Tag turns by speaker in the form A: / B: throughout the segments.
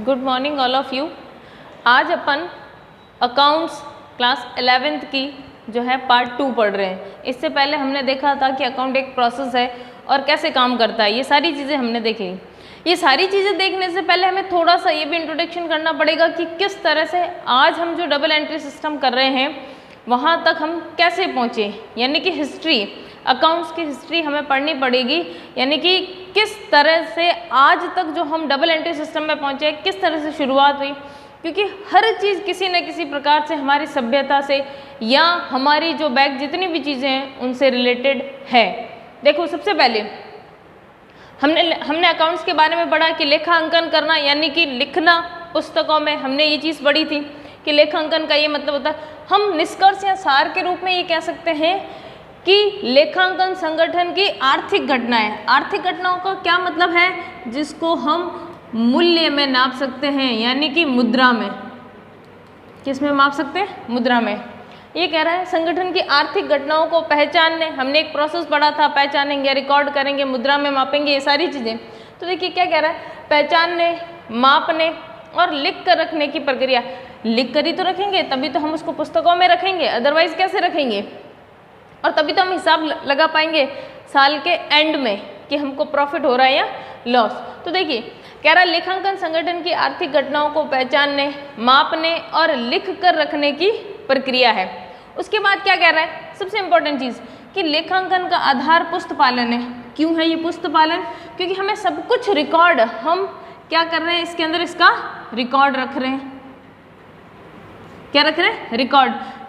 A: Good morning all of you. आज अपन accounts class 11th की जो है पार्ट 2 पढ़ रहे हैं। इससे पहले हमने देखा था कि अकाउंट एक प्रोसेस है और कैसे काम करता है, ये सारी चीज़ें हमने देख ली। ये सारी चीज़ें देखने से पहले हमें थोड़ा सा ये भी इंट्रोडक्शन करना पड़ेगा कि किस तरह से आज हम जो डबल एंट्री सिस्टम कर रहे हैं वहाँ तक हम कैसे पहुँचे, यानी कि हिस्ट्री, अकाउंट्स की हिस्ट्री हमें पढ़नी पड़ेगी। यानी कि किस तरह से आज तक जो हम डबल एंट्री सिस्टम में पहुँचे, किस तरह से शुरुआत हुई, क्योंकि हर चीज़ किसी न किसी प्रकार से हमारी सभ्यता से या हमारी जो बैक जितनी भी चीज़ें हैं उनसे रिलेटेड है। देखो, सबसे पहले हमने अकाउंट्स के बारे में पढ़ा कि लेखांकन करना, यानी कि लिखना। पुस्तकों में हमने ये चीज़ पढ़ी थी कि लेखांकन का ये मतलब होता है, हम निष्कर्ष या सार के रूप में ये कह सकते हैं कि लेखांकन संगठन की आर्थिक घटनाएं। आर्थिक घटनाओं का क्या मतलब है? जिसको हम मूल्य में नाप सकते हैं, यानी कि मुद्रा में। किस में माप सकते हैं? मुद्रा में। ये कह रहा है संगठन की आर्थिक घटनाओं को पहचानने, हमने एक प्रोसेस पढ़ा था, पहचानेंगे, रिकॉर्ड करेंगे, मुद्रा में मापेंगे, ये सारी चीज़ें। तो देखिए क्या कह रहा है, पहचानने, मापने और लिख कर रखने की प्रक्रिया। लिख कर ही तो रखेंगे, तभी तो हम उसको पुस्तकों में रखेंगे, अदरवाइज कैसे रखेंगे? और तभी तो हम हिसाब लगा पाएंगे साल के एंड में कि हमको प्रॉफिट हो रहा है या लॉस। तो देखिए कह रहा है लेखांकन संगठन की आर्थिक घटनाओं को पहचानने, मापने और लिख कर रखने की प्रक्रिया है। उसके बाद क्या कह रहा है, सबसे इंपॉर्टेंट चीज़ कि लेखांकन का आधार पुस्तपालन है। क्यों है ये पुस्तपालन? क्योंकि हमें सब कुछ रिकॉर्ड, हम क्या कर रहे हैं इसके अंदर, इसका रिकॉर्ड रख रहे हैं। क्या रख रहे हैं?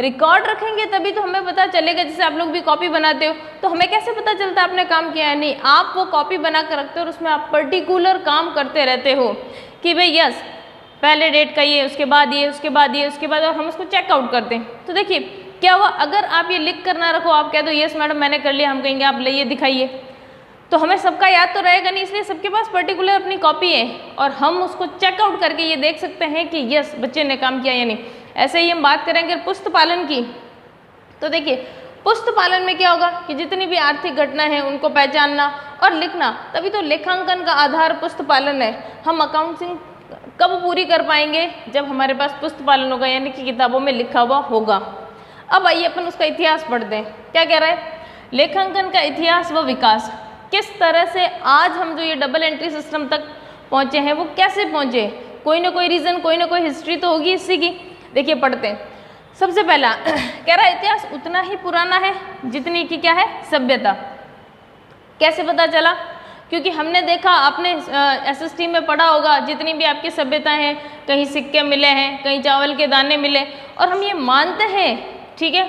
A: रिकॉर्ड रखेंगे तभी तो हमें पता चलेगा। जैसे आप लोग भी कॉपी बनाते हो तो हमें कैसे पता चलता है आपने काम किया है? नहीं, आप वो कॉपी बना कर रखते हो और उसमें आप पर्टिकुलर काम करते रहते हो कि भाई यस पहले डेट का ये, उसके बाद ये, उसके बाद ये, उसके बाद, और हम उसको चेकआउट करते हैं। तो देखिए क्या हुआ, अगर आप ये लिख कर ना रखो, आप कह दो यस मैडम मैंने कर लिया, हम कहेंगे आप लाइए दिखाइए, तो हमें सबका याद तो रहेगा नहीं। इसलिए सबके पास पर्टिकुलर अपनी कॉपी है और हम उसको चेकआउट करके ये देख सकते हैं कि यस बच्चे ने काम किया या नहीं। ऐसे ही हम बात करेंगे पुस्तपालन की। तो देखिए पुस्तपालन में क्या होगा कि जितनी भी आर्थिक घटना है उनको पहचानना और लिखना, तभी तो लेखांकन का आधार पुस्तपालन है। हम अकाउंटिंग कब पूरी कर पाएंगे? जब हमारे पास पुस्तपालन होगा, यानी कि किताबों में लिखा हुआ होगा। अब आइए अपन उसका इतिहास पढ़ते हैं। क्या कह रहा है, लेखांकन का इतिहास व विकास। किस तरह से आज हम जो ये डबल एंट्री सिस्टम तक पहुँचे हैं वो कैसे पहुँचे? कोई ना कोई रीज़न, कोई ना कोई हिस्ट्री तो होगी इसी की। देखिए पढ़ते हैं। सबसे पहला कह रहा है इतिहास उतना ही पुराना है जितनी की क्या है सभ्यता। कैसे पता चला? क्योंकि हमने देखा, आपने एसएसटी में पढ़ा होगा, जितनी भी आपकी सभ्यताएं हैं, कहीं सिक्के मिले हैं, कहीं चावल के दाने मिले, और हम ये मानते हैं, ठीक है,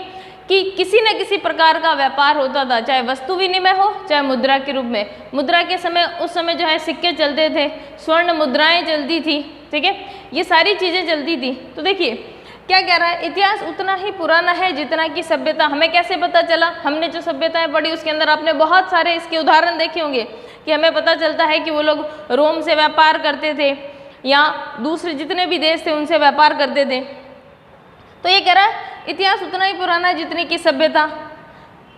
A: कि किसी न किसी प्रकार का व्यापार होता था, चाहे वस्तु विनिमय हो चाहे मुद्रा के रूप में। मुद्रा के समय, उस समय जो है सिक्के चलते थे, स्वर्ण मुद्राएं चलती थी, ठीक है, ये सारी चीज़ें चलती थी। तो देखिए क्या कह रहा है, इतिहास उतना ही पुराना है जितना कि सभ्यता। हमें कैसे पता चला? हमने जो सभ्यताएं पढ़ी उसके अंदर आपने बहुत सारे इसके उदाहरण देखे होंगे कि हमें पता चलता है कि वो लोग रोम से व्यापार करते थे या दूसरे जितने भी देश थे उनसे व्यापार करते थे। तो ये कह रहा है इतिहास उतना ही पुराना है जितनी की सभ्यता।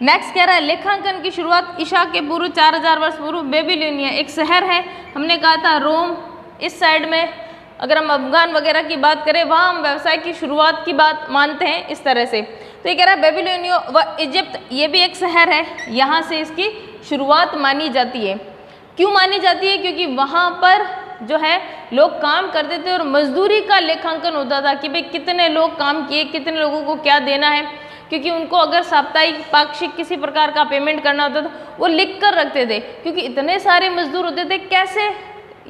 A: नेक्स्ट कह रहा है लेखांकन की शुरुआत ईसा के पूर्व 4000 वर्ष पूर्व बेबीलोनिया, एक शहर है, हमने कहा था रोम, इस साइड में अगर हम अफगान वगैरह की बात करें वहाँ हम व्यवसाय की शुरुआत की बात मानते हैं इस तरह से। तो ये कह रहा है बेबीलोनिया व इजिप्ट, ये भी एक शहर है, यहाँ से इसकी शुरुआत मानी जाती है। क्यों मानी जाती है? क्योंकि वहाँ पर जो है लोग काम करते थे और मजदूरी का लेखांकन होता था कि भाई कितने लोग काम किए, कितने लोगों को क्या देना है, क्योंकि उनको अगर साप्ताहिक, पाक्षिक किसी प्रकार का पेमेंट करना होता था वो लिख कर रखते थे, क्योंकि इतने सारे मजदूर होते थे, कैसे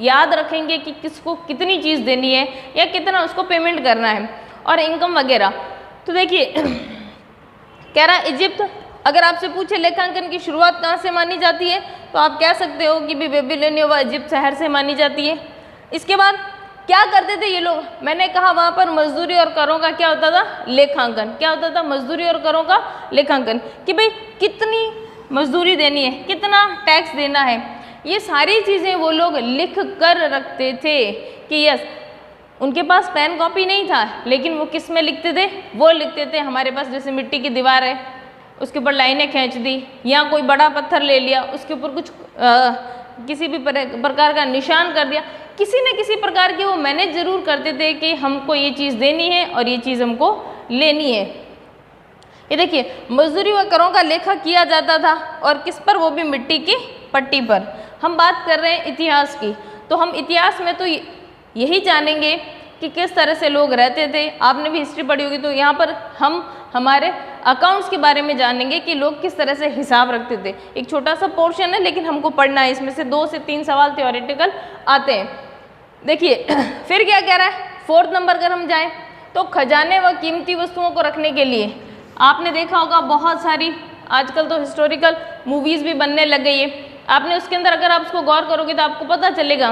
A: याद रखेंगे कि किसको कितनी चीज़ देनी है या कितना उसको पेमेंट करना है, और इनकम वगैरह। तो देखिए कह रहा है इजिप्ट, अगर आपसे पूछे लेखांकन की शुरुआत कहाँ से मानी जाती है तो आप कह सकते हो कि बेबीलोनिया व इजिप्ट शहर से मानी जाती है। इसके बाद क्या करते थे ये लोग? मैंने कहा वहाँ पर मजदूरी और करों का क्या होता था? लेखांकन। क्या होता था? मजदूरी और करों का लेखांकन, कि भाई कितनी मजदूरी देनी है, कितना टैक्स देना है, ये सारी चीज़ें वो लोग लिख कर रखते थे कि यस, उनके पास पेन कॉपी नहीं था, लेकिन वो किस में लिखते थे? वो लिखते थे हमारे पास जैसे मिट्टी की दीवार है, उसके ऊपर लाइनें खींच दी, या कोई बड़ा पत्थर ले लिया, उसके ऊपर कुछ किसी भी प्रकार का निशान कर दिया, किसी न किसी प्रकार के वो मैनेज जरूर करते थे कि हमको ये चीज़ देनी है और ये चीज़ हमको लेनी है। ये देखिए मजदूरी व करों का लेखा किया जाता था और किस पर, वो भी मिट्टी की पट्टी पर। हम बात कर रहे हैं इतिहास की, तो हम इतिहास में तो यही जानेंगे कि किस तरह से लोग रहते थे। आपने भी हिस्ट्री पढ़ी होगी, तो यहाँ पर हम हमारे अकाउंट्स के बारे में जानेंगे कि लोग किस तरह से हिसाब रखते थे। एक छोटा सा पोर्शन है लेकिन हमको पढ़ना है, इसमें से 2 से 3 सवाल थ्योरेटिकल आते हैं। देखिए फिर क्या कह रहा है, 4th नंबर अगर हम जाएं तो खजाने व कीमती वस्तुओं को रखने के लिए आपने देखा होगा बहुत सारी आजकल तो हिस्टोरिकल मूवीज़ भी बनने लग गई है। आपने उसके अंदर अगर आप उसको गौर करोगे तो आपको पता चलेगा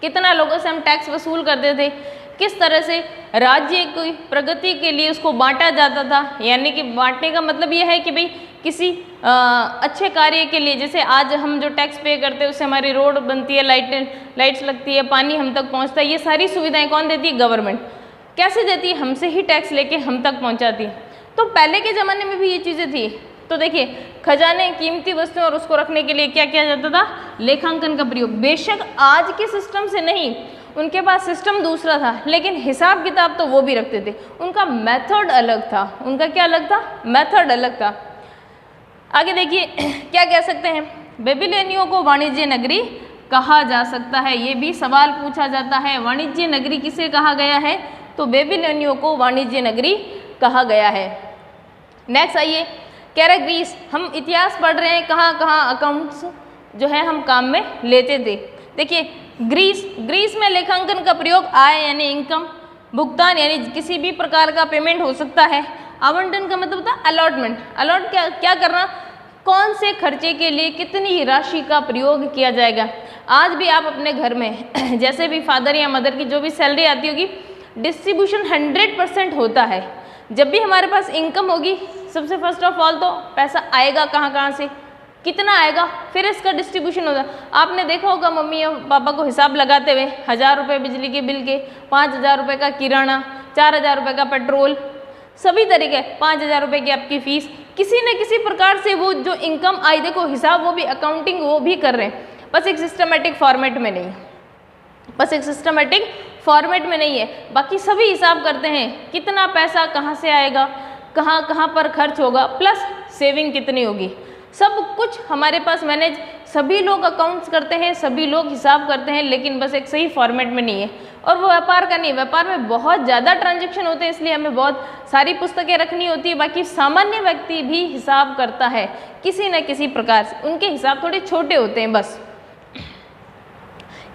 A: कितना लोगों से हम टैक्स वसूल करते थे, किस तरह से राज्य की प्रगति के लिए उसको बांटा जाता था। यानी कि बांटने का मतलब ये है कि भाई किसी अच्छे कार्य के लिए, जैसे आज हम जो टैक्स पे करते हैं उससे हमारी रोड बनती है, लाइट्स लगती है, पानी हम तक पहुंचता है, ये सारी सुविधाएं कौन देती है? गवर्नमेंट। कैसे देती है? हमसे ही टैक्स लेके हम तक पहुंचाती है। तो पहले के ज़माने में भी ये चीज़ें थी। तो देखिए खजाने, कीमती वस्तुएं और उसको रखने के लिए क्या किया जाता था? लेखांकन का प्रयोग। बेशक आज के सिस्टम से नहीं, उनके पास सिस्टम दूसरा था, लेकिन हिसाब किताब तो वो भी रखते थे। उनका मेथड अलग था। उनका क्या अलग था? मेथड अलग था। आगे देखिए क्या कह सकते हैं, बेबीलोनियों को वाणिज्य नगरी कहा जा सकता है। ये भी सवाल पूछा जाता है, वाणिज्य नगरी किसे कहा गया है? तो बेबीलोनियों को वाणिज्य नगरी कहा गया है। नेक्स्ट आइए, कह रहे ग्रीस। हम इतिहास पढ़ रहे हैं, कहाँ कहाँ अकाउंट्स जो है हम काम में लेते थे। देखिए ग्रीस में लेखांकन का प्रयोग आय यानी इनकम, भुगतान यानी किसी भी प्रकार का पेमेंट हो सकता है, आवंटन का मतलब होता है अलॉटमेंट। अलॉट क्या करना, कौन से खर्चे के लिए कितनी राशि का प्रयोग किया जाएगा। आज भी आप अपने घर में जैसे भी फादर या मदर की जो भी सैलरी आती होगी, डिस्ट्रीब्यूशन 100% होता है। जब भी हमारे पास इनकम होगी, सबसे फर्स्ट ऑफ ऑल तो पैसा आएगा कहाँ से, कितना आएगा, फिर इसका डिस्ट्रीब्यूशन होगा। आपने देखा होगा मम्मी और पापा को हिसाब लगाते हुए 1000 रुपये बिजली के बिल के, 5000 रुपये का किराना, 4000 रुपये का पेट्रोल, सभी तरीके, 5000 रुपये की आपकी फीस। किसी न किसी प्रकार से वो जो इनकम आई, देखो हिसाब वो भी, अकाउंटिंग वो भी कर रहे हैं, बस एक सिस्टमेटिक फॉर्मेट में नहीं, बस एक सिस्टमेटिक फॉर्मेट में नहीं है। बाकी सभी हिसाब करते हैं, कितना पैसा कहाँ से आएगा, कहाँ कहाँ पर खर्च होगा, प्लस सेविंग कितनी होगी, सब कुछ हमारे पास मैनेज। सभी लोग अकाउंट्स करते हैं, सभी लोग हिसाब करते हैं, लेकिन बस एक सही फॉर्मेट में नहीं है। और वो व्यापार का नहीं, व्यापार में बहुत ज़्यादा ट्रांजैक्शन होते हैं, इसलिए हमें बहुत सारी पुस्तकें रखनी होती है। बाकी सामान्य व्यक्ति भी हिसाब करता है किसी न किसी प्रकार से, उनके हिसाब थोड़े छोटे होते हैं बस।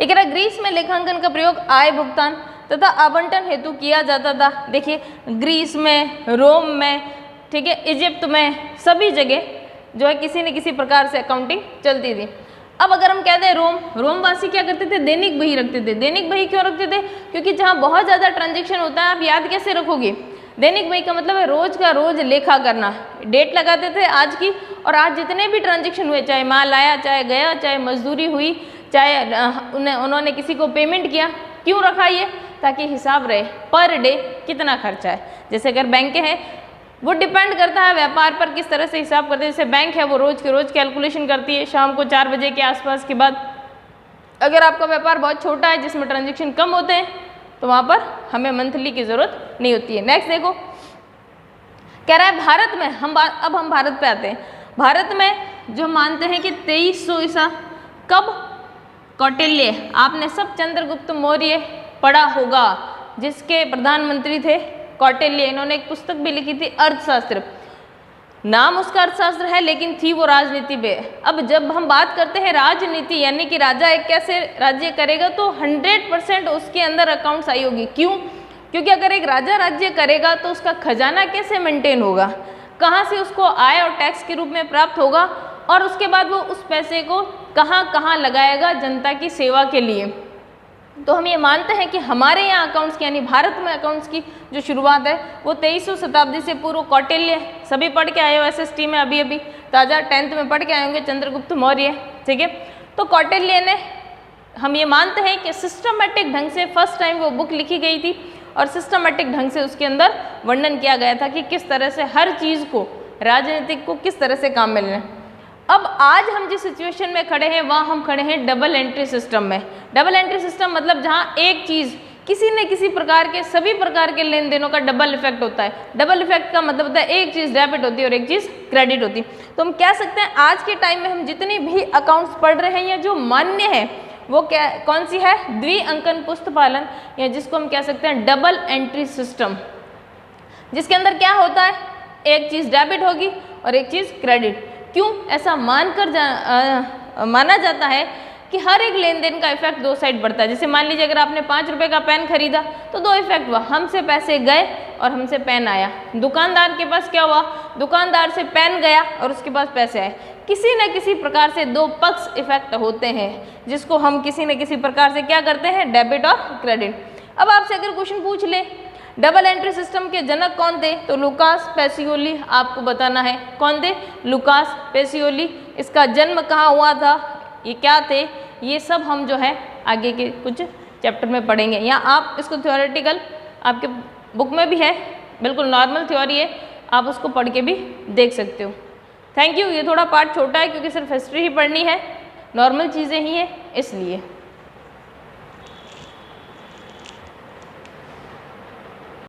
A: एक ग्रीस में लेखांकन का प्रयोग आय, भुगतान तथा आवंटन हेतु किया जाता था। देखिए ग्रीस में, रोम में, ठीक है, इजिप्ट में, सभी जगह जो है किसी न किसी प्रकार से अकाउंटिंग चलती थी। अब अगर हम कहते हैं रोमवासी क्या करते थे? दैनिक बही रखते थे। दैनिक बही क्यों रखते थे? क्योंकि जहाँ बहुत ज़्यादा ट्रांजेक्शन होता है, आप याद कैसे रखोगे? दैनिक बही का मतलब है रोज का रोज लेखा करना। डेट लगाते थे आज की, और आज जितने भी ट्रांजेक्शन हुए, चाहे माल आया, चाहे गया, चाहे मजदूरी हुई, चाहे उन्होंने किसी को पेमेंट किया, क्यों रखा ये? ताकि हिसाब रहे पर डे कितना खर्चा है। जैसे अगर बैंक है, वो डिपेंड करता है व्यापार पर किस तरह से हिसाब करते हैं। जैसे बैंक है वो रोज के रोज कैलकुलेशन करती है शाम को 4 बजे के आसपास के बाद। अगर आपका व्यापार बहुत छोटा है जिसमें ट्रांजेक्शन कम होते हैं, तो वहाँ पर हमें मंथली की ज़रूरत नहीं होती है। नेक्स्ट देखो, कह रहा है भारत में, अब हम भारत पे आते हैं। भारत में जो मानते हैं कि 2300 ईसा, कब? कौटिल्य। आपने सब चंद्रगुप्त मौर्य पढ़ा होगा, जिसके प्रधानमंत्री थे कौटिल्य। इन्होंने एक पुस्तक भी लिखी थी, अर्थशास्त्र। नाम उसका अर्थशास्त्र है, लेकिन थी वो राजनीति पे। अब जब हम बात करते हैं राजनीति, यानी कि राजा एक कैसे राज्य करेगा, तो 100% उसके अंदर अकाउंट्स आई होगी। क्यों? क्योंकि अगर एक राजा राज्य करेगा तो उसका खजाना कैसे मेंटेन होगा, कहाँ से उसको आय और टैक्स के रूप में प्राप्त होगा, और उसके बाद वो उस पैसे को कहाँ कहाँ लगाएगा जनता की सेवा के लिए। तो हम ये मानते हैं कि हमारे यहाँ अकाउंट्स की, यानी भारत में अकाउंट्स की जो शुरुआत है वो 2300 शताब्दी से पूर्व कौटिल्य, सभी पढ़ के आए हो SST में, अभी अभी ताज़ा 10th में पढ़ के आए होंगे, चंद्रगुप्त मौर्य, ठीक है। तो कौटिल्य ने, हम ये मानते हैं कि सिस्टमेटिक ढंग से फर्स्ट टाइम वो बुक लिखी गई थी, और सिस्टमेटिक ढंग से उसके अंदर वर्णन किया गया था कि किस तरह से हर चीज़ को, राजनीतिक को किस तरह से काम में लेना है। अब आज हम जिस सिचुएशन में खड़े हैं वहाँ हम खड़े हैं डबल एंट्री सिस्टम में। डबल एंट्री सिस्टम मतलब जहाँ एक चीज़ किसी न किसी प्रकार के सभी प्रकार के लेन देनों का डबल इफेक्ट होता है। डबल इफेक्ट का मतलब होता है एक चीज़ डेबिट होती है और एक चीज़ क्रेडिट होती है। तो हम कह सकते हैं आज के टाइम में हम जितनी भी अकाउंट्स पढ़ रहे हैं या जो मान्य है वो क्या कौन सी है, द्विअंकन पुस्तपालन, या जिसको हम कह सकते हैं डबल एंट्री सिस्टम, जिसके अंदर क्या होता है एक चीज़ डेबिट होगी और एक चीज़ क्रेडिट। क्यों ऐसा माना जाता है कि हर एक लेन देन का इफेक्ट दो साइड बढ़ता है। जैसे मान लीजिए अगर आपने 5 रुपये का पेन खरीदा तो दो इफेक्ट हुआ, हमसे पैसे गए और हमसे पेन आया। दुकानदार के पास क्या हुआ, दुकानदार से पेन गया और उसके पास पैसे आए। किसी न किसी प्रकार से दो पक्ष इफेक्ट होते हैं जिसको हम किसी न किसी प्रकार से क्या करते हैं, डेबिट और क्रेडिट। अब आपसे अगर क्वेश्चन पूछ ले डबल एंट्री सिस्टम के जनक कौन थे, तो लुकास पेसियोली आपको बताना है। कौन थे, लुकास पेसियोली। इसका जन्म कहाँ हुआ था, ये क्या थे, ये सब हम जो है आगे के कुछ चैप्टर में पढ़ेंगे। या आप इसको थ्योरेटिकल आपके बुक में भी है, बिल्कुल नॉर्मल थ्योरी है, आप उसको पढ़ के भी देख सकते हो। Thank you. ये थोड़ा पार्ट छोटा है क्योंकि सिर्फ हिस्ट्री ही पढ़नी है, नॉर्मल चीज़ें ही हैं इसलिए।